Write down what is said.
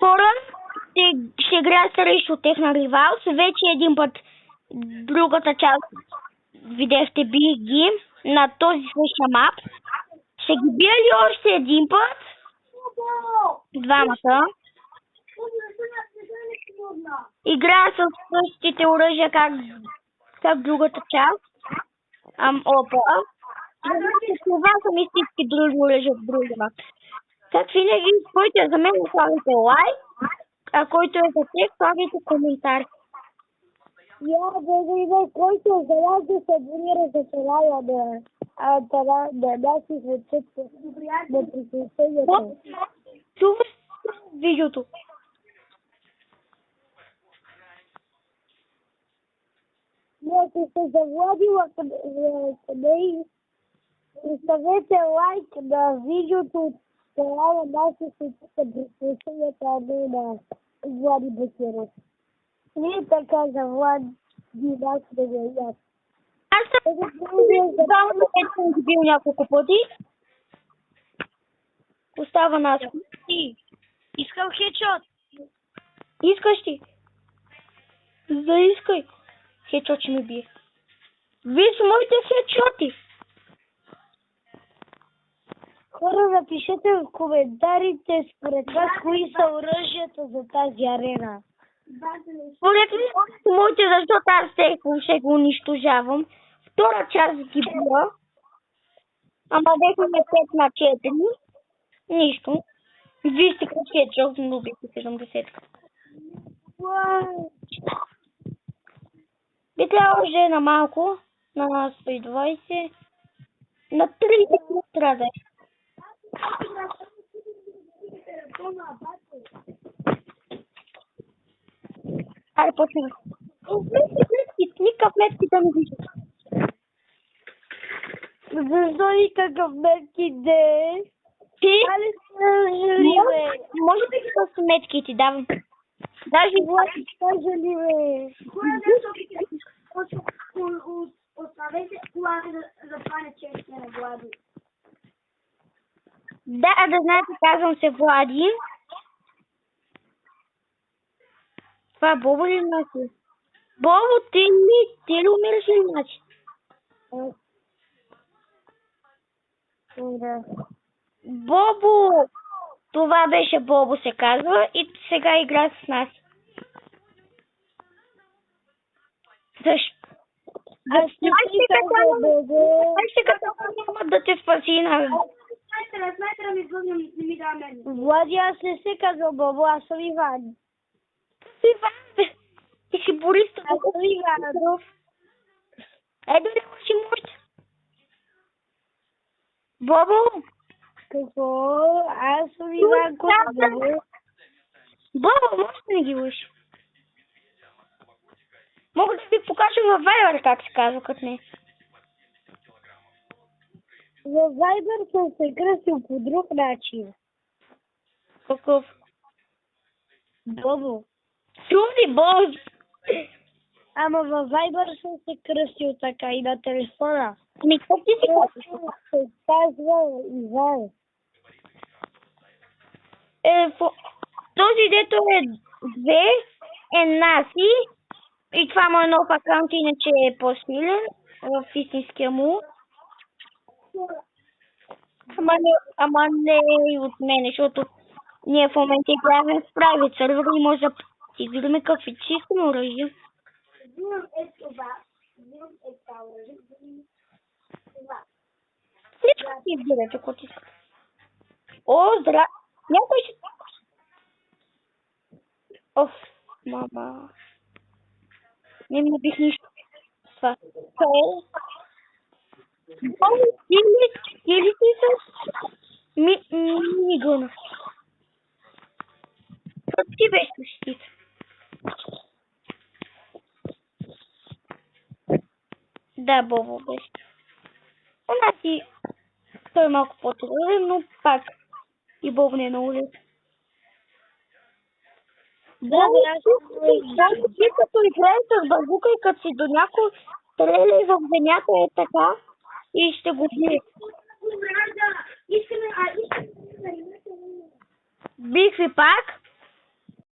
Хора, ще играя срещу Техна Ривалс. Вече един път другата част видяхте, бих ги на този същия мап. Ще ги бия ли още един път? Двамата. Играя с същите оръжия, как другата част. Опа. Това са ми всички други оръжия в други мап. Как винаги, който е за мен, слагайте лайк, а който е за тях, слагайте коментар. Който е за нас да се абонира за канала да даси рецепта да приключението. Чуваш видеото? Ако се завладила къде и оставете лайк на видеото от канала Даси рецепта приключението, а не на Влади Бекеров. Не така за Влади Даси да гледат. Аз съм бил няколко пъти. Остава нас. Искам хедшот. Искаш ти? Заискай. Хедшот ще ми бие. Вие са моите хедшоти. Хора, напишете в коментарите според вас кои са оръжията за тази арена. Според мен са моите, защото аз ще го унищожавам. Втора част ги била. Ама дехме 5 на 4. Нищо. Вижте как хедшот, но убихте 70. Би трябвало още на малко. На 120. На 30 трябва. Айде, почнем. Никакъв метки да не вижда. Защо никакъв метки де? Ти? Али се жали, бе. Може да ги с метки ти давам. Даже Влади, кажа ли, бе? Оставете Влади да пане честия на Влади. да знаете, казвам се Влади. Това Бобо ли носи? Бобо, ти ли умираш ли значи? Да. Бобо! Това беше Бобо се казва и сега игра с нас. Защо? Аз ще казвам, Бобо. Няма да те спаси на... Снайпера ми звъгна, не ми дава мен. Влади, аз не се казвам Бобо, аз съм Иван. Иван, ти си Борис. Аз съм Иван. Ето да си мощ. Бобо! Какво? Аз съм Иван, Бобо. Бобо, може да не ги лъжи. Мога да ви покажа във Viber как се казва, като не. Във Viber съм се кръстил по друг начин. Какъв? Бобо. Чуди, Бобо! Ама във Viber съм се кръстил така и на телефона. Ами как ти си казва? Се казва Иван. Този дето е 2 е Наси и това му е нов акаунт, иначе е по-силен в истинския му. Ама не и от мен, защото ние в момента играем в private сервер и може да си видим какви чисто оръжия. Всичко си избирате, ако ти искате. О, здра... Някой ще... Оф, мама. Не ми бих нищо. Това. Или ти с минигъна. Как ти беше защита? Да, Бобо беше. Значи, той е малко по-труден, но пак и Бобо не е на улица. Да, ти като играеш с базука и като си до някой стреля в земята е така и ще го бие. бих ви пак.